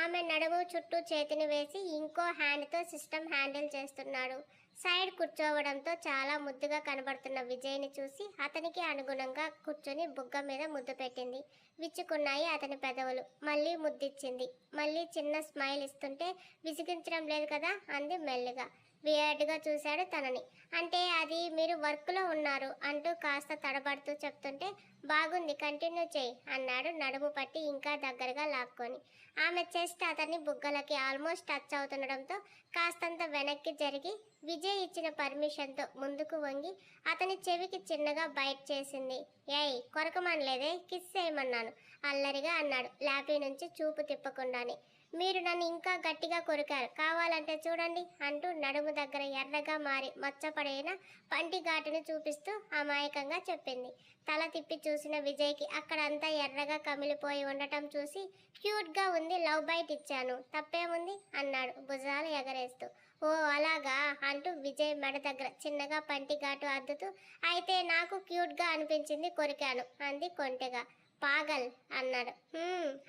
ఆమె నడుము చుట్టూ చేతిని వేసి ఇంకో హ్యాండ్తో సిస్టమ్ హ్యాండిల్ చేస్తున్నాడు. సైడ్ కూర్చోవడంతో చాలా ముద్దుగా కనబడుతున్న విజయ్ని చూసి అతనికి అనుగుణంగా కూర్చొని బుగ్గ మీద ముద్దు పెట్టింది. విచ్చుకున్నాయి అతని పెదవులు. మళ్ళీ ముద్దిచ్చింది. మళ్ళీ చిన్న స్మైల్ ఇస్తుంటే విసిగించడం లేదు కదా అంది మెల్లిగా. వియర్డ్గా చూశాడు తనని. అంటే అది మీరు వర్క్లో ఉన్నారు అంటూ కాస్త తడబడుతూ చెప్తుంటే బాగుంది, కంటిన్యూ చేయి అన్నాడు నడుము పట్టి ఇంకా దగ్గరగా లాక్కొని. ఆమె చెస్ట్ అతన్ని బుగ్గలకి ఆల్మోస్ట్ టచ్ అవుతుండడంతో కాస్తంత వెనక్కి జరిగి విజయ్ ఇచ్చిన పర్మిషన్తో ముందుకు వంగి అతని చెవికి చిన్నగా బైట్ చేసింది. ఏయ్ కొరకమనలేదే, కిస్ చేయమన్నాను అల్లరిగా అన్నాడు లాపీ నుంచి చూపు తిప్పకుండానే. మీరు నన్ను ఇంకా గట్టిగా కొరికారు, కావాలంటే చూడండి అంటూ నడుము దగ్గర ఎర్రగా మారి మచ్చపడైన పంటి ఘాటును చూపిస్తూ అమాయకంగా చెప్పింది. తల తిప్పి చూసిన విజయ్కి అక్కడంతా ఎర్రగా కమిలిపోయి ఉండటం చూసి క్యూట్గా ఉంది, లవ్ బైట్ ఇచ్చాను, తప్పేముంది అన్నాడు భుజాలు ఎగరేస్తూ. ఓ అలాగా అంటూ విజయ్ మెడ దగ్గర చిన్నగా పంటి ఘాటు అద్దుతూ అయితే నాకు క్యూట్గా అనిపించింది, కొరికాను అంది కొంటెగా. పాగల్ అన్నాడు.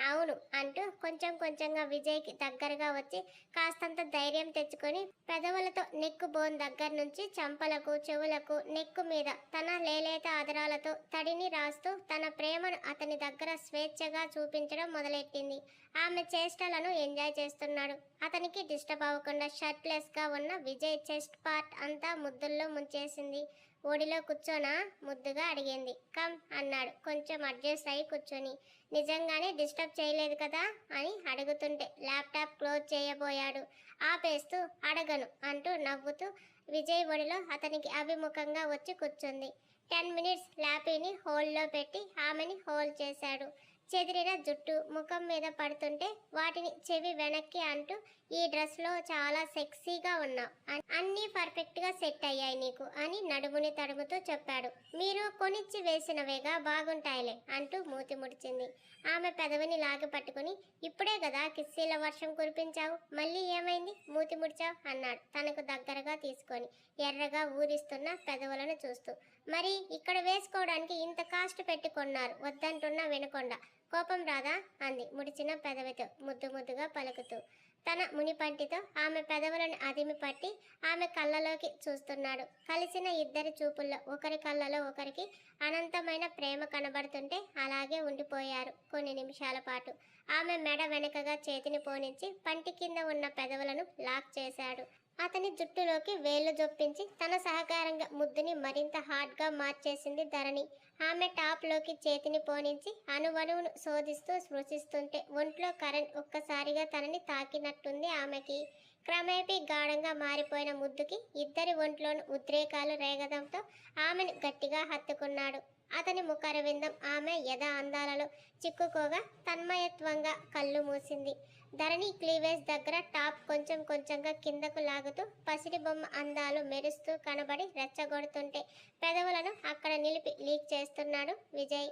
అవును అంటూ కొంచెం కొంచెంగా విజయ్కి దగ్గరగా వచ్చి కాస్తంత ధైర్యం తెచ్చుకొని పెదవులతో నెక్కు బోన్ దగ్గర నుంచి చంపలకు చెవులకు నెక్కు మీద తన లేలేత ఆదరాలతో తడిని రాస్తూ తన ప్రేమను అతని దగ్గర స్వేచ్ఛగా చూపించడం మొదలెట్టింది. ఆమె చేష్టలను ఎంజాయ్ చేస్తున్నాడు. అతనికి డిస్టర్బ్ అవ్వకుండా షర్ట్లెస్గా ఉన్న విజయ్ చెస్ట్ పార్ట్ అంతా ముద్దుల్లో ముంచేసింది. ఒడిలో కూర్చోనా ముద్దుగా అడిగింది. కమ్ అన్నాడు కొంచెం అడ్జస్ట్ అయి కూర్చొని. నిజంగానే డిస్టర్బ్ చేయలేదు కదా అని అడుగుతుంటే ల్యాప్టాప్ క్లోజ్ చేయబోయాడు. ఆపేస్తూ అడగను అంటూ నవ్వుతూ విజయ్ ఒడిలో అతనికి అభిముఖంగా వచ్చి కూర్చుంది. 10 మినిట్స్ ల్యాపీని హోల్డ్లో పెట్టి ఆమెని హోల్డ్ చేశాడు. చెదిరిన జుట్టు ముఖం మీద పడుతుంటే వాటిని చెవి వెనక్కి అంటూ ఈ డ్రెస్లో చాలా సెక్సీగా ఉన్నావు, అన్నీ పర్ఫెక్ట్గా సెట్ అయ్యాయి నీకు అని నడుముని తడుముతూ చెప్పాడు. మీరు కొనిచ్చి వేసినవేగా, బాగుంటాయిలే అంటూ మూతి ముడిచింది. ఆమె పెదవిని లాగి పట్టుకుని ఇప్పుడే కదా కిస్సీల వర్షం కురిపించావు, మళ్ళీ ఏమైంది మూతి ముడిచావు అన్నాడు తనకు దగ్గరగా తీసుకొని ఎర్రగా ఊరిస్తున్న పెదవులను చూస్తూ. మరి ఇక్కడ వేసుకోవడానికి ఇంత కాస్ట్ పెట్టి కొన్నారు, వద్దంటున్నా వినకుండా కోపం రాదా అంది ముడిచిన పెదవితో ముద్దు ముద్దుగా పలుకుతూ. తన మునిపంటితో ఆమె పెదవులను అదిమి పట్టి ఆమె కళ్ళలోకి చూస్తున్నాడు. కలిసిన ఇద్దరి చూపుల్లో ఒకరి కళ్ళలో ఒకరికి అనంతమైన ప్రేమ కనబడుతుంటే అలాగే ఉండిపోయారు కొన్ని నిమిషాల పాటు. ఆమె మెడ వెనకగా చేతిని పోనించి పంటి కింద ఉన్న పెదవులను లాక్ చేశాడు. అతని జుట్టులోకి వేళ్లు జొప్పించి తన సహకారంగా ముద్దుని మరింత హాట్గా మార్చేసింది ధరణి. ఆమె టాప్లోకి చేతిని పోనించి అణువణువును శోధిస్తూ స్పృశిస్తుంటే ఒంట్లో కరెంట్ ఒక్కసారిగా తనని తాకినట్టుంది ఆమెకి. క్రమేపీ గాఢంగా మారిపోయిన ముద్దుకి ఇద్దరి ఒంట్లోనూ ఉద్రేకాలు రేగడంతో ఆమెను గట్టిగా హత్తుకున్నాడు. అతని ముఖరవిందం ఆమె యథ అందాలలో చిక్కుకోగా తన్మయత్వంగా కళ్ళు మూసింది. ధరణి క్లీవేజ్ దగ్గర టాప్ కొంచెం కొంచెంగా కిందకు లాగుతూ పసిడి బొమ్మ అందాలు మెరుస్తూ కనబడి రెచ్చగొడుతుంటే పెదవులను అక్కడ నిలిపి లీక్ చేస్తున్నాడు విజయ్.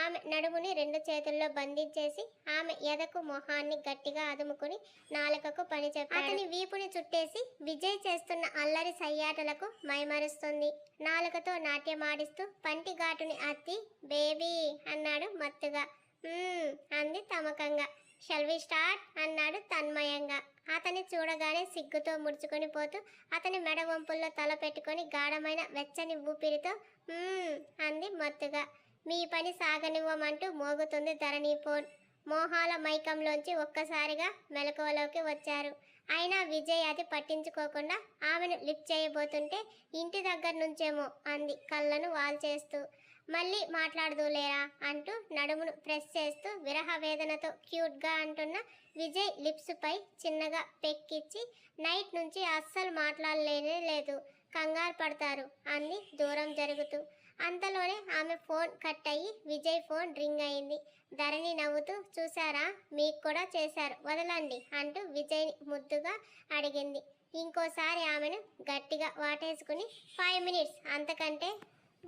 ఆమె నడుముని 2 చేతుల్లో బంధించేసి ఆమె ఎదకు మొహాన్ని గట్టిగా అదుముకుని నాలుకకు పని చెప్పాడు. అతని వీపుని చుట్టేసి విజయ్ చేస్తున్న అల్లరి సయ్యాటలకు మైమరుస్తుంది. నాలుకతో నాట్యమాడిస్తూ పంటి ఘాటుని అత్తి బేబీ అన్నాడు మత్తుగా. అంది తమకంగా. షల్ వి స్టార్ట్ అన్నాడు తన్మయంగా. అతని చూడగానే సిగ్గుతో ముడుచుకొని పోతూ అతని మెడ వంపుల్లో తల పెట్టుకొని గాఢమైన వెచ్చని ఊపిరితో అంది మత్తుగా. మీ పని సాగనివ్వమంటూ మోగుతుంది ధరణి ఫోన్. మోహాల మైకంలోంచి ఒక్కసారిగా మెలకువలోకి వచ్చారు. అయినా విజయ్ అది పట్టించుకోకుండా ఆమెను లిఫ్ట్ చేయబోతుంటే ఇంటి దగ్గర నుంచేమో అంది కళ్ళను వాల్చేస్తూ. మళ్ళీ మాట్లాడదులేరా అంటూ నడుమును ప్రెస్ చేస్తూ విరహ వేదనతో క్యూట్గా అంటున్న విజయ్ లిప్స్ పై చిన్నగా పెక్కిచ్చి నైట్ నుంచి అస్సలు మాట్లాడలేనే లేదు, కంగారు పడతారు అంది దూరం జరుగుతూ. అంతలోనే ఆమె ఫోన్ కట్ అయ్యి విజయ్ ఫోన్ రింగ్ అయింది. ధరణి నవ్వుతూ చూసారా మీకు కూడా చేశారు, వదలండి అంటూ విజయ్ని ముద్దుగా అడిగింది. ఇంకోసారి ఆమెను గట్టిగా వాటేసుకుని 5 మినిట్స్ అంతకంటే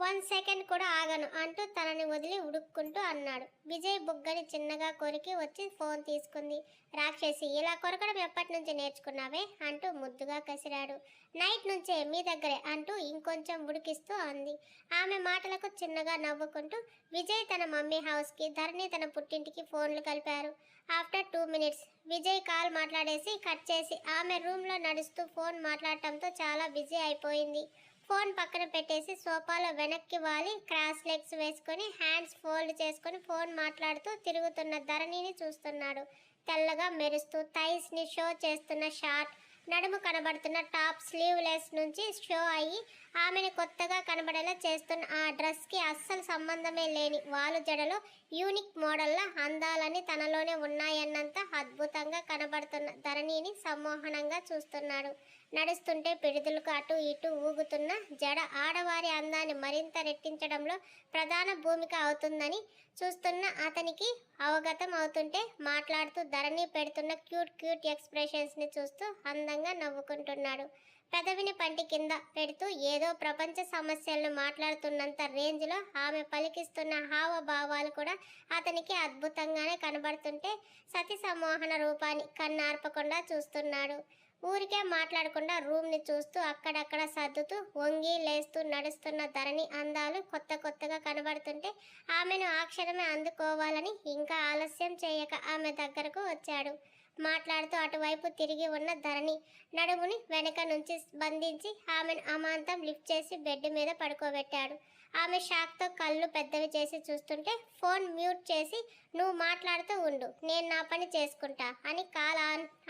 1 సెకండ్ కూడా ఆగను అంటూ తనని వదిలి ఉడుక్కుంటూ అన్నాడు. విజయ్ బుగ్గని చిన్నగా కొరికి వచ్చి ఫోన్ తీసుకుంది. రాక్షసి, ఇలా కొరకడం ఎప్పటి నుంచి నేర్చుకున్నావే అంటూ ముద్దుగా కసిరాడు. నైట్ నుంచే మీ దగ్గరే అంటూ ఇంకొంచెం ఉడికిస్తూ అంది. ఆమె మాటలకు చిన్నగా నవ్వుకుంటూ విజయ్ తన మమ్మీ హౌస్కి, ధరణి తన పుట్టింటికి ఫోన్లు కలిపారు. ఆఫ్టర్ 2 మినిట్స్ విజయ్ కాల్ మాట్లాడేసి కట్ చేసి ఆమె రూమ్లో నడుస్తూ ఫోన్ మాట్లాడటంతో చాలా బిజీ అయిపోయింది. ఫోన్ పక్కన పెట్టేసి సోఫాలో వెనక్కి వాలి క్రాస్ లెగ్స్ వేసుకొని హ్యాండ్స్ ఫోల్డ్ చేసుకొని ఫోన్ మాట్లాడుతూ తిరుగుతున్న ధరణిని చూస్తున్నాడు. తెల్లగా మెరుస్తూ థైస్ని షో చేస్తున్న షార్ట్, నడుము కనబడుతున్న టాప్ స్లీవ్లెస్ నుంచి షో అయ్యి ఆమెను కొత్తగా కనబడేలా చేస్తున్న ఆ డ్రెస్కి అస్సలు సంబంధమే లేని వాలు జడలో యూనిక్ మోడల్లా అందాలని తనలోనే ఉన్నాయన్నంత అద్భుతంగా కనబడుతున్న ధరణిని సమ్మోహనంగా చూస్తున్నాడు. నడుస్తుంటే పిడుదలకు అటు ఇటు ఊగుతున్న జడ ఆడవారి అందాన్ని మరింత రెట్టించడంలో ప్రధాన భూమిక అవుతుందని చూస్తున్న అతనికి అవగతం అవుతుంటే మాట్లాడుతూ ధరణి పెడుతున్న క్యూట్ ఎక్స్ప్రెషన్స్ని చూస్తూ అందంగా నవ్వుకుంటున్నాడు. పెదవిని పంటి కింద పెడుతూ ఏదో ప్రపంచ సమస్యలను మాట్లాడుతున్నంత రేంజ్లో ఆమె పలికిస్తున్న హావభావాలు కూడా అతనికి అద్భుతంగానే కనబడుతుంటే సతి సమ్మోహన రూపాన్ని కన్నార్పకుండా చూస్తున్నాడు. ఊరికే మాట్లాడకుండా రూమ్ని చూస్తూ అక్కడక్కడ సర్దుతూ వంగి లేస్తూ నడుస్తున్న ధరణి అందాలు కొత్తగా కనబడుతుంటే ఆమెను ఆ క్షణమే అందుకోవాలని ఇంకా ఆలస్యం చేయక ఆమె దగ్గరకు వచ్చాడు. మాట్లాడుతూ అటువైపు తిరిగి ఉన్న ధరణి నడుముని వెనక నుంచి బంధించి ఆమెను అమాంతం లిఫ్ట్ చేసి బెడ్ మీద పడుకోబెట్టాడు. ఆమె షాక్తో కళ్ళు పెద్దవి చేసి చూస్తుంటే ఫోన్ మ్యూట్ చేసి నువ్వు మాట్లాడుతూ ఉండు, నేను నా పని చేసుకుంటా అని కాల్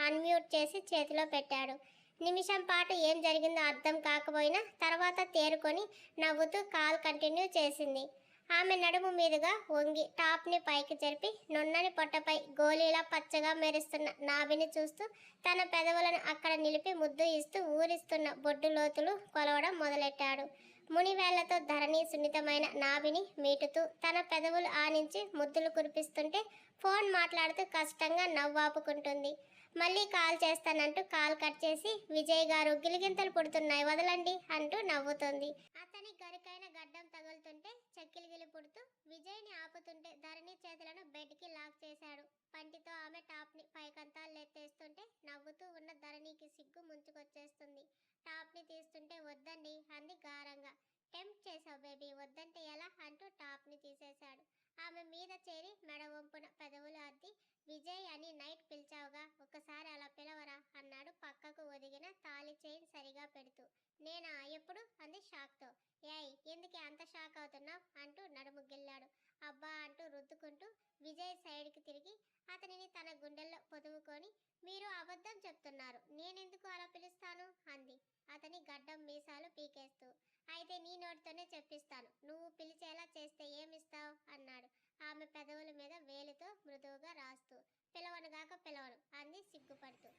అన్మ్యూట్ చేసి చేతిలో పెట్టాడు. నిమిషం పాటు ఏం జరిగిందో అర్థం కాకపోయినా తర్వాత తేరుకొని నవ్వుతూ కాల్ కంటిన్యూ చేసింది. ఆమె నడుము మీదుగా వంగి టాప్ని పైకి జరిపి నున్నని పొట్టపై గోలీలా పచ్చగా మెరుస్తున్న నాభిని చూస్తూ తన పెదవులను అక్కడ నిలిపి ముద్దు ఇస్తూ ఊరిస్తున్న బొడ్డు లోతులు కొలవడం మొదలెట్టాడు. మునివేళ్లతో ధరణి సున్నితమైన నాభిని మీటుతూ తన పెదవులు ఆనించి ముద్దులు కురిపిస్తుంటే ఫోన్ మాట్లాడుతూ కష్టంగా నవ్వాపుకుంటుంది. మళ్ళీ కాల్ చేస్తానంటూ కాల్ కట్ చేసి విజయ్ గారు గిలిగింతలు పుడుతున్నాయి వదలండి అంటూ నవ్వుతుంది. అతని గరికైన గడ్డం తగులుతుంటే చెక్కిలిగిలి పుడుతూ విజయ్ని ఆపుతుంటే ధరణి చేతులను బెడ్కి లాక్ చేశాడు. పంటితో ఆమె టాప్ని పైకంతా లెత్తేస్తుంటే నవ్వుతూ ఉన్న ధరణికి సిగ్గు ముంచుకొచ్చేస్తుంది. టాప్ని తీస్తుంటే వద్దండి అంది గారంగా. టెంప్ట్ చేసావు బేబీ, వద్దంటే ఎలా అంటూ టాప్ని తీసేశాడు. ఆమె మీద చేరి మెడ వంపున పెదవులు అద్ది విజయ్ అని నైట్ పిలిచావుగా, ఒకసారి అలా పిలవరా అన్నాడు పక్కకు ఒదిగిన తాళి చైన్ సరిగా పెడుతూ. నేనా ఎప్పుడు అంది షాక్తో. ఏయ్ ఎందుకే అంత షాక్ అవుతున్నావు అంటూ నడుము గిల్లాడు. అబ్బా అంటూ రుద్దుకుంటూ విజయ్ సైడ్కి తిరిగి అతనిని తన గుండెల్లో పొదువుకొని మీరు అబద్ధం చెప్తున్నారు, నేనెందుకు అలా పిలుస్తాను అంది అతని గడ్డం మీసాలు పీకేస్తూ. అయితే నీ నోటితోనే చెప్పిస్తాను, నువ్వు పిలిచేలా చేస్తే ఏమిస్తావు అన్నాడు ఆమె పెదవుల మీద వేలితో మృదువుగా రాస్తూ. పిలవనుగాక పిలవను అంది సిగ్గుపడుతూ.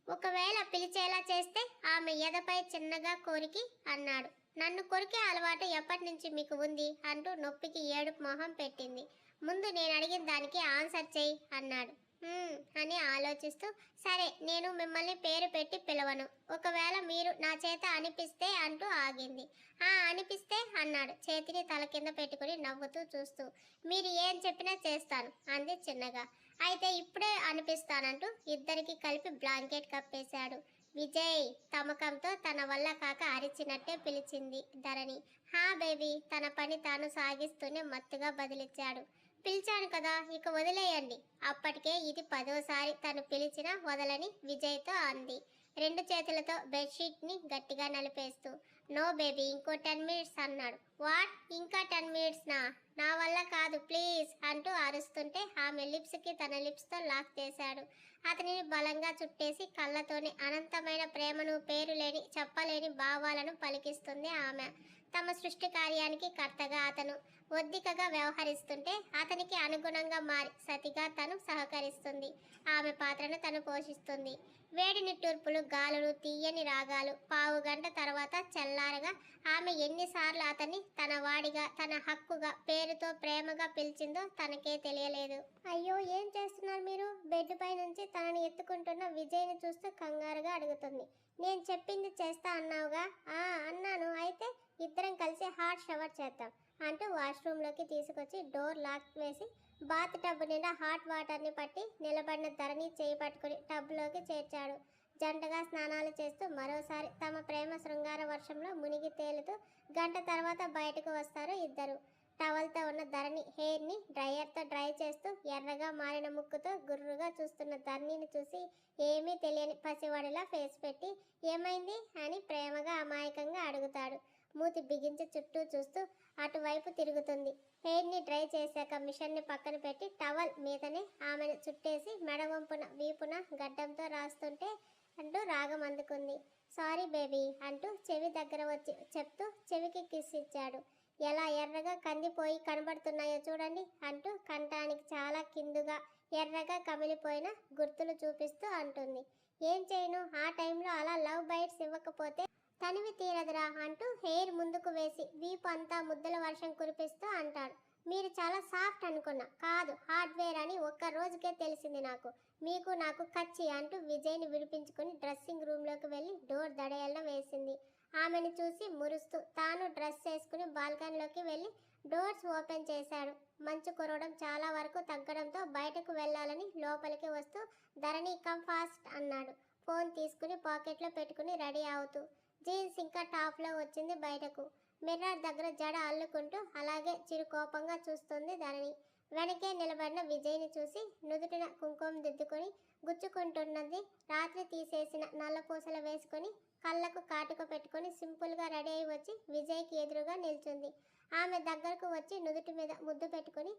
ఒకవేళ పిలిచేలా చేస్తే ఆమె ఎదపై చిన్నగా కొరికి అన్నాడు. నన్ను కొరికే అలవాటు ఎప్పటి నుంచి మీకు ఉంది అంటూ నొప్పికి ఏడుపు మొహం పెట్టింది. ముందు నేను అడిగిన దానికి ఆన్సర్ చెయ్యి అన్నాడు. అని ఆలోచిస్తూ సరే నేను మిమ్మల్ని పేరు పెట్టి పిలవను, ఒకవేళ మీరు నా చేత అనిపిస్తే అంటూ ఆగింది. అనిపిస్తే అన్నాడు చేతిని తల కింద పెట్టుకుని నవ్వుతూ చూస్తూ. మీరు ఏం చెప్పినా చేస్తాను అంది చిన్నగా. అయితే ఇప్పుడే అనిపిస్తానంటూ ఇద్దరికి కలిపి బ్లాంకెట్ కప్పేశాడు. విజయ్ తమకంతో తన వల్ల కాక అరిచినట్టే పిలిచింది ధరణి. హా బేబీ తన పని తాను సాగిస్తూనే మత్తుగా బదిలిచ్చాడు. పిలిచాను కదా ఇక వదిలేయండి. అప్పటికే ఇది 10వసారి తను పిలిచినా వదలని విజయ్తో అంది 2 చేతులతో బెడ్షీట్ని గట్టిగా నలిపేస్తూ. నో బేబీ ఇంకో 10 మినిట్స్ అన్నాడు. వాట్ ఇంకా 10 మినిట్స్నా, నా వల్ల కాదు ప్లీజ్ అంటూ అరుస్తుంటే ఆమె లిప్స్కి తన లిప్స్తో లాక్ చేశాడు. అతనిని బలంగా చుట్టేసి కళ్ళతోనే అనంతమైన ప్రేమను పేరు లేని చెప్పలేని భావాలను పలికిస్తుంది ఆమె. తమ సృష్టి కార్యానికి కర్తగా అతను ఒద్దికగా వ్యవహరిస్తుంటే అతనికి అనుగుణంగా మారి సతిగా తను సహకరిస్తుంది. ఆమె పాత్రను తను పోషిస్తుంది. వేడి నిట్టూర్పులు, గాలులు, తీయని రాగాలు. పావుగంట తర్వాత చల్లారగా ఆమె ఎన్నిసార్లు అతన్ని తన వాడిగా, తన హక్కుగా, పేరుతో ప్రేమగా పిలిచిందో తనకే తెలియలేదు. అయ్యో, ఏం చేస్తున్నారు మీరు? బెడ్ పై నుంచి తనని ఎత్తుకుంటున్న విజయ్ని చూస్తూ కంగారుగా అడుగుతుంది. నేను చెప్పింది చేస్తా అన్నావుగా? అన్నాను. అయితే ఇద్దరం కలిసి హాట్ షవర్ చేద్దాం అంటూ వాష్రూమ్లోకి తీసుకొచ్చి డోర్ లాక్ వేసి బాత్ టబ్ నిండా హాట్ వాటర్ని పట్టి నిలబడిన ధరణి చేయి పట్టుకుని టబ్లోకి చేర్చాడు. జంటగా స్నానాలు చేస్తూ మరోసారి తమ ప్రేమ శృంగార వర్షంలో మునిగి తేలుతూ గంట తర్వాత బయటకు వస్తారు ఇద్దరు. టవల్తో ఉన్న ధరణి హెయిర్ని డ్రైయర్తో డ్రై చేస్తూ ఎర్రగా మారిన ముక్కుతో గుర్రుగా చూస్తున్న ధరణిని చూసి ఏమీ తెలియని పసివాడిలా ఫేస్ పెట్టి ఏమైంది అని ప్రేమగా అమాయకంగా అడుగుతాడు. మూతి బిగించి చుట్టూ చూస్తూ అటువైపు తిరుగుతుంది. హెయిర్ని డ్రై చేశాక మిషన్ని పక్కన పెట్టి టవల్ మీదనే ఆమెను చుట్టేసి మెడవంపున వీపున గడ్డంతో రాస్తుంటే అంటూ రాగం అందుకుంది. సారీ బేబీ అంటూ చెవి దగ్గర వచ్చి చెప్తూ చెవికి కిస్ ఇచ్చాడు. ఎలా ఎర్రగా కందిపోయి కనబడుతున్నాయో చూడండి అంటూ కంఠానికి చాలా కిందుగా ఎర్రగా కమిలిపోయిన గుర్తులు చూపిస్తూ అంటుంది. ఏం చేయను, ఆ టైంలో అలా లవ్ బైట్స్ ఇవ్వకపోతే తనివి తీరదురా అంటూ హెయిర్ ముందుకు వేసి వీపు అంతా ముద్దల వర్షం కురిపిస్తూ అంటాడు. మీరు చాలా సాఫ్ట్ అనుకున్నా, కాదు హార్డ్వేర్ అని ఒక్క రోజుకే తెలిసింది నాకు. మీకు నాకు కచ్చి అంటూ విజయ్ని విడిపించుకుని డ్రెస్సింగ్ రూమ్లోకి వెళ్ళి డోర్ దడేయాల వేసింది. ఆమెను చూసి మురుస్తూ తాను డ్రెస్ చేసుకుని బాల్కనీలోకి వెళ్ళి డోర్స్ ఓపెన్ చేశాడు. మంచు కురవడం చాలా వరకు తగ్గడంతో బయటకు వెళ్ళాలని లోపలికి వస్తూ ధరణి కమ్ ఫాస్ట్ అన్నాడు. ఫోన్ తీసుకుని పాకెట్లో పెట్టుకుని రెడీ అవుతూ జీన్స్ ఇంకా టాప్లో వచ్చింది బయటకు. మిర్రర్ దగ్గర జడ అల్లుకుంటూ అలాగే చిరుకోపంగా చూస్తుంది ధరణి. వెనకే నిలబడిన విజయ్ని చూసి నుదుటిన కుంకుమ దిద్దుకొని గుచ్చుకుంటున్నది. రాత్రి తీసేసిన నల్లపూసలు వేసుకొని కళ్ళకు కాటుక పెట్టుకొని సింపుల్గా రెడీ అయి వచ్చి విజయ్కి ఎదురుగా నిల్చుంది. ఆమె దగ్గరకు వచ్చి నుదుటి మీద ముద్దు పెట్టుకుని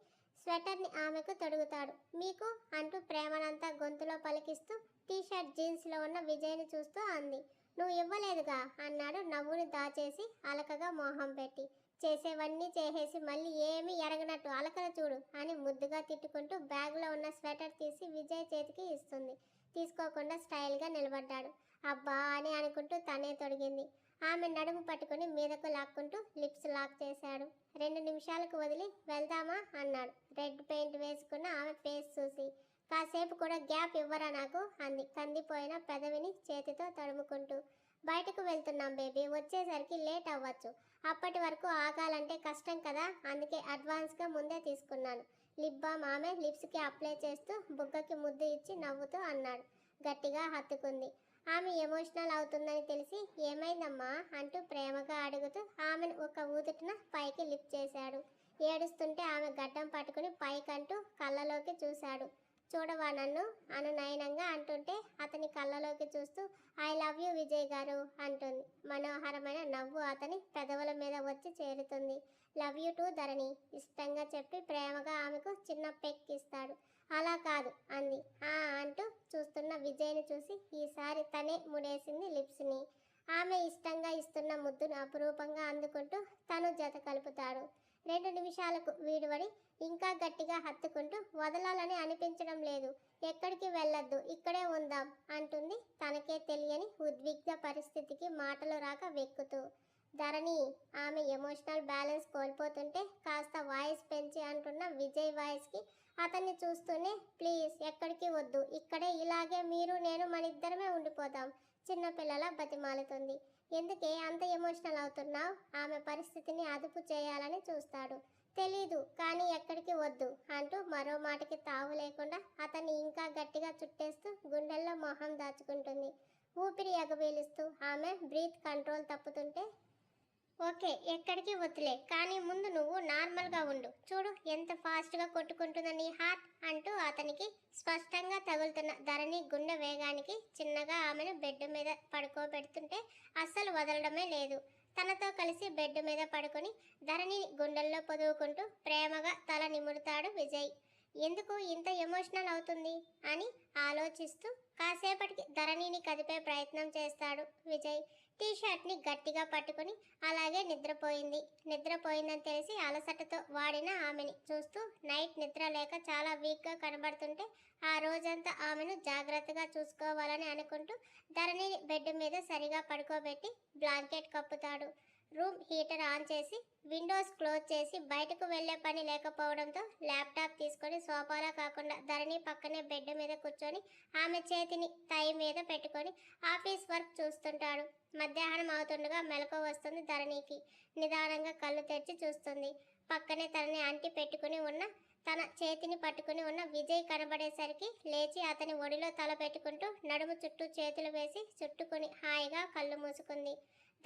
స్వెటర్ని ఆమెకు తొడుగుతాడు. మీకు అంటూ ప్రేమనంతా గొంతులో పలికిస్తూ టీషర్ట్ జీన్స్లో ఉన్న విజయ్ని చూస్తూ అంది. నువ్వు ఇవ్వలేదుగా అన్నాడు నవ్వుని దాచేసి అలకగా మోహం పెట్టి. చేసేవన్నీ చేసేసి మళ్ళీ ఏమీ ఎరగనట్టు అలకలు చూడు అని ముద్దుగా తిట్టుకుంటూ బ్యాగ్లో ఉన్న స్వెటర్ తీసి విజయ్ చేతికి ఇస్తుంది. తీసుకోకుండా స్టైల్గా నిలబడ్డాడు. అబ్బా అని అనుకుంటూ తనే తొడిగింది. ఆమె నడుము పట్టుకుని మీదకు లాక్కుంటూ లిప్స్ లాక్ చేశాడు. 2 నిమిషాలకు వదిలి వెళ్దామా అన్నాడు రెడ్ పెయింట్ వేసుకున్న ఆమె ఫేస్ చూసి. కాసేపు కూడా గ్యాప్ ఇవ్వరా నాకు అంది కందిపోయిన పెదవిని చేతితో తడుముకుంటూ. బయటకు వెళ్తున్నాం బేబీ, వచ్చేసరికి లేట్ అవ్వచ్చు. అప్పటి వరకు ఆగాలంటే కష్టం కదా, అందుకే అడ్వాన్స్గా ముందే తీసుకున్నాను. లిప్ బామ్ ఆమె లిప్స్కి అప్లై చేస్తూ బుగ్గకి ముద్దు ఇచ్చి నవ్వుతూ అన్నాడు. గట్టిగా హత్తుకుంది. ఆమె ఎమోషనల్ అవుతుందని తెలిసి ఏమైందమ్మా అంటూ ప్రేమగా అడుగుతూ ఆమెను ఒక ఊదుటిన పైకి లిఫ్ట్ చేశాడు. ఏడుస్తుంటే ఆమె గడ్డం పట్టుకుని పైకంటూ కళ్ళలోకి చూశాడు. చూడవా నన్ను అనునయనంగా అంటుంటే అతని కళ్ళలోకి చూస్తూ ఐ లవ్ యూ విజయ్ గారు అంటుంది. మనోహరమైన నవ్వు అతని పెదవుల మీద వచ్చి చేరుతుంది. లవ్ యూ టూ ధరణి ఇష్టంగా చెప్పి ప్రేమగా ఆమెకు చిన్న పెక్ ఇస్తాడు. అలా కాదు అంది అంటూ చూస్తున్న విజయ్ని చూసి ఈసారి తనే ముడేసింది లిప్స్ని. ఆమె ఇష్టంగా ఇస్తున్న ముద్దును అపురూపంగా అందుకుంటూ తను జత కలుపుతాడు. 2 నిమిషాలకు వీడువడి ఇంకా గట్టిగా హత్తుకుంటూ వదలాలని అనిపించడం లేదు. ఎక్కడికి వెళ్ళొద్దు, ఇక్కడే ఉందాం అంటుంది తనకే తెలియని ఉద్విగ్న పరిస్థితికి మాటలు రాక వెక్కుతూ. ధరణి ఆమె ఎమోషనల్ బ్యాలెన్స్ కోల్పోతుంటే కాస్త వాయిస్ పెంచి అంటున్న విజయ్ వాయిస్కి అతన్ని చూస్తూనే ప్లీజ్ ఎక్కడికి వద్దు, ఇక్కడే ఇలాగే మీరు నేను మనిద్దరమే ఉండిపోదాం చిన్నపిల్లల బతిమాలుతుంది. ఎందుకే అంత ఎమోషనల్ అవుతున్నావు? ఆమె పరిస్థితిని అదుపు చేయాలని చూస్తాడు. తెలీదు కానీ ఎక్కడికి వద్దు అంటూ మరో మాటకి తావు లేకుండా అతన్ని ఇంకా గట్టిగా చుట్టేస్తూ గుండెల్లో మొహం దాచుకుంటుంది. ఊపిరి ఎగబీలుస్తూ ఆమె బ్రీత్ కంట్రోల్ తప్పుతుంటే ఓకే ఎక్కడికి వద్దులే, కానీ ముందు నువ్వు నార్మల్గా ఉండు, చూడు ఎంత ఫాస్ట్గా కొట్టుకుంటుందో నీ హార్ట్ అంటూ అతనికి స్పష్టంగా తగులుతున్న ధరణి గుండె వేగానికి చిన్నగా ఆమెను బెడ్ మీద పడుకోబెడుతుంటే అస్సలు వదలడమే లేదు. తనతో కలిసి బెడ్ మీద పడుకొని ధరణిని గుండెల్లో పొదువుకుంటూ ప్రేమగా తల నిమురుతాడు విజయ్. ఎందుకు ఇంత ఎమోషనల్ అవుతుంది అని ఆలోచిస్తూ కాసేపటికి ధరణిని కదిపే ప్రయత్నం చేస్తాడు విజయ్. టీ షర్ట్ని గట్టిగా పట్టుకుని అలాగే నిద్రపోయింది. నిద్రపోయిందని తెలిసి అలసటతో వాడిన ఆమెని చూస్తూ నైట్ నిద్ర లేక చాలా వీక్గా కనబడుతుంటే ఆ రోజంతా ఆమెను జాగ్రత్తగా చూసుకోవాలని అనుకుంటూ ధరణిని బెడ్ మీద సరిగా పడుకోబెట్టి బ్లాంకెట్ కప్పుతాడు. రూమ్ హీటర్ ఆన్ చేసి విండోస్ క్లోజ్ చేసి బయటకు వెళ్లే పని లేకపోవడంతో ల్యాప్టాప్ తీసుకొని సోఫాలో కాకుండా ధరణి పక్కనే బెడ్ మీద కూర్చొని ఆమె చేతిని తై మీద పెట్టుకొని ఆఫీస్ వర్క్ చూస్తుంటాడు. మధ్యాహ్నం అవుతుండగా మెలకువ వస్తుంది ధరణికి. నిదానంగా కళ్ళు తెరిచి చూస్తుంది. పక్కనే తనని అంటి పెట్టుకుని ఉన్న తన చేతిని పట్టుకుని ఉన్న విజయ్ కనబడేసరికి లేచి అతని ఒడిలో తల పెట్టుకుంటూ నడుము చుట్టూ చేతులు వేసి చుట్టుకుని హాయిగా కళ్ళు మూసుకుంది.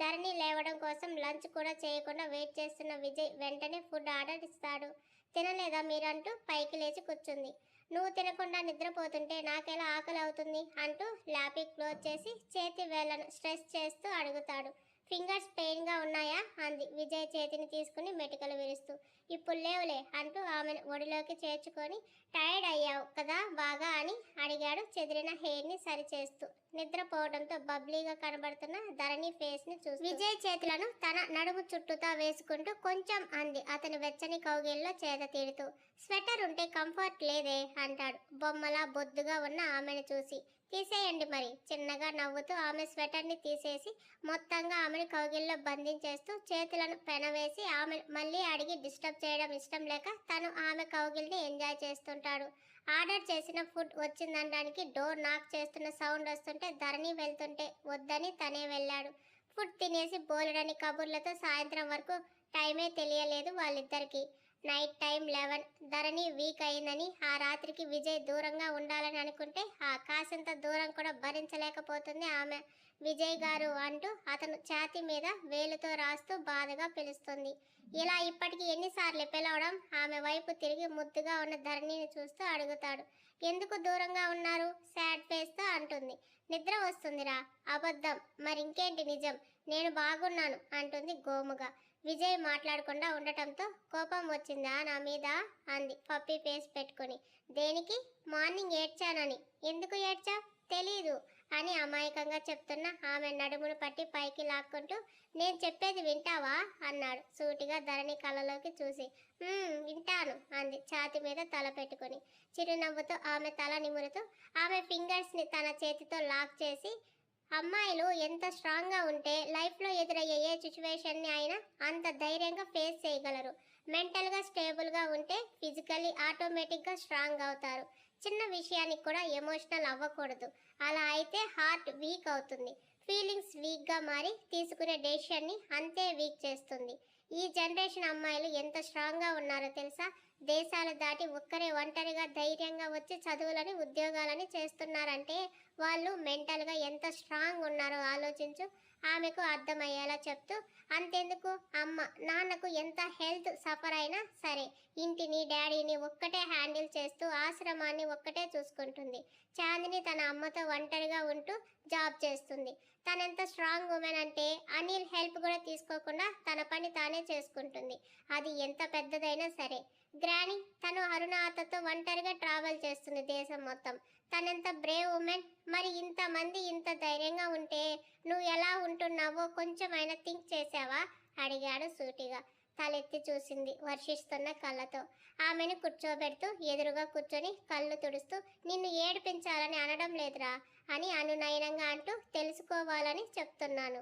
ధరణి లేవడం కోసం లంచ్ కూడా చేయకుండా వెయిట్ చేస్తున్న విజయ్ వెంటనే ఫుడ్ ఆర్డర్ ఇస్తాడు. తినలేదా మీరంటూ పైకి లేచి కూర్చుంది. నువ్వు తినకుండా నిద్రపోతుంటే నాకెలా ఆకలి అవుతుంది అంటూ ల్యాపీ క్లోజ్ చేసి చేతి వేళ్లను స్ట్రెస్ చేస్తూ అడుగుతాడు. ఫింగర్స్ పెయిన్గా ఉన్నాయా అంది విజయ్ చేతిని తీసుకుని మెటికలు విరుస్తూ. ఇప్పుడు లేవులే అంటూ ఆమెను ఒడిలోకి చేర్చుకొని టైర్డ్ అయ్యావు కదా బాగా అని అడిగాడు చెదిరిన హెయిర్ని సరిచేస్తూ. నిద్రపోవడంతో బబ్లీగా కనబడుతున్న ధరణి ఫేస్ని చూసి విజయ్ చేతులను తన నడుము చుట్టూతా వేసుకుంటూ కొంచెం అంది అతని వెచ్చని కౌగిల్లో చేత తీడుతూ. స్వెటర్ ఉంటే కంఫర్ట్ లేదే అంటాడు బొమ్మలా బొద్దుగా ఉన్న ఆమెను చూసి. తీసేయండి మరి చిన్నగా నవ్వుతూ ఆమె స్వెటర్ని తీసేసి మొత్తంగా ఆమెను కౌగిల్లో బంధించేస్తూ చేతులను పెనవేసి ఆమె మళ్ళీ అడిగి డిస్టర్బ్ చేయడం ఇష్టం లేక తను ఆమె కౌగిల్ని ఎంజాయ్ చేస్తుంటాడు. ఆర్డర్ చేసిన ఫుడ్ వచ్చిందనడానికి డోర్ నాక్ చేస్తున్న సౌండ్ వస్తుంటే ధరణి వెళ్తుంటే వద్దని తనే వెళ్ళాడు. ఫుడ్ తినేసి బోలెడని కబుర్లతో సాయంత్రం వరకు టైమే తెలియలేదు వాళ్ళిద్దరికి. Night time 11. ధరణి వీక్ అయిందని ఆ రాత్రికి విజయ్ దూరంగా ఉండాలని అనుకుంటే ఆ కాసింత దూరం కూడా భరించలేకపోతుంది ఆమె. విజయ్ గారు అంటూ అతను ఛాతీ మీద వేలుతో రాస్తూ బాధగా పిలుస్తుంది. ఇలా ఇప్పటికి ఎన్నిసార్లు పిలవడం? ఆమె వైపు తిరిగి ముద్దుగా ఉన్న ధరణిని చూస్తూ అడుగుతాడు. ఎందుకు దూరంగా ఉన్నారు? సాడ్ ఫేస్తో అంటుంది. నిద్ర వస్తుందిరా. అబద్ధం. మరింకేంటి నిజం? నేను బాగున్నాను అంటుంది గోముగా. విజయ్ మాట్లాడకుండా ఉండటంతో కోపం వచ్చిందా నా మీద అంది పప్పి ఫేస్ పెట్టుకుని. దేనికి? మార్నింగ్ ఏడ్చానని. ఎందుకు ఏడ్చా? తెలీదు అని అమాయకంగా చెప్తున్న ఆమె నడుమును పట్టి పైకి లాక్కుంటూ నేను చెప్పేది వింటావా అన్నాడు సూటిగా ధరణి కళ్ళలోకి చూసి. వింటాను అంది ఛాతి మీద తల పెట్టుకుని. చిరునవ్వుతో ఆమె తల నిమురుతూ ఆమె ఫింగర్స్ని తన చేతితో లాక్ చేసి అమ్మాయిలు ఎంత స్ట్రాంగ్గా ఉంటే లైఫ్లో ఎదురయ్యే ఏ సిచ్యువేషన్ని అయినా అంత ధైర్యంగా ఫేస్ చేయగలరు. మెంటల్గా స్టేబుల్గా ఉంటే ఫిజికల్లీ ఆటోమేటిక్గా స్ట్రాంగ్ అవుతారు. చిన్న విషయానికి కూడా ఎమోషనల్ అవ్వకూడదు. అలా అయితే హార్ట్ వీక్ అవుతుంది. ఫీలింగ్స్ వీక్గా మారి తీసుకునే డెసిషన్ని అంతే వీక్ చేస్తుంది. ఈ జనరేషన్ అమ్మాయిలు ఎంత స్ట్రాంగ్గా ఉన్నారో తెలుసా? దేశాలు దాటి ఒక్కరే ఒంటరిగా ధైర్యంగా వచ్చి చదువులని ఉద్యోగాలని చేస్తున్నారంటే వాళ్ళు మెంటల్గా ఎంత స్ట్రాంగ్ ఉన్నారో ఆలోచించు. ఆమెకు అర్థమయ్యేలా చెప్తూ అంతెందుకు అమ్మ నాన్నకు ఎంత హెల్త్ సఫర్ అయినా సరే ఇంటిని డాడీని ఒక్కటే హ్యాండిల్ చేస్తూ ఆశ్రమాన్ని ఒక్కటే చూసుకుంటుంది. చాందిని తన అమ్మతో ఒంటరిగా ఉంటూ జాబ్ చేస్తుంది. తనెంత స్ట్రాంగ్ ఉమెన్ అంటే అనిల్ హెల్ప్ కూడా తీసుకోకుండా తన పని తానే చేసుకుంటుంది. అది ఎంత పెద్దదైనా సరే. గ్రాని తను అరుణ అత్తతో ఒంటరిగా ట్రావెల్ చేస్తుంది దేశం మొత్తం. తనెంత బ్రేవ్ ఉమెన్. మరి ఇంతమంది ఇంత ధైర్యంగా ఉంటే నువ్వు ఎలా ఉంటున్నావో కొంచెమైనా థింక్ చేసావా అడిగాడు సూటిగా. తలెత్తి చూసింది వర్షిస్తున్న కళ్ళతో. ఆమెను కూర్చోబెడుతూ ఎదురుగా కూర్చొని కళ్ళు తుడుస్తూ నిన్ను ఏడిపించాలని అనడం లేదురా అని అనునయనంగా అంటూ తెలుసుకోవాలని చెప్తున్నాను.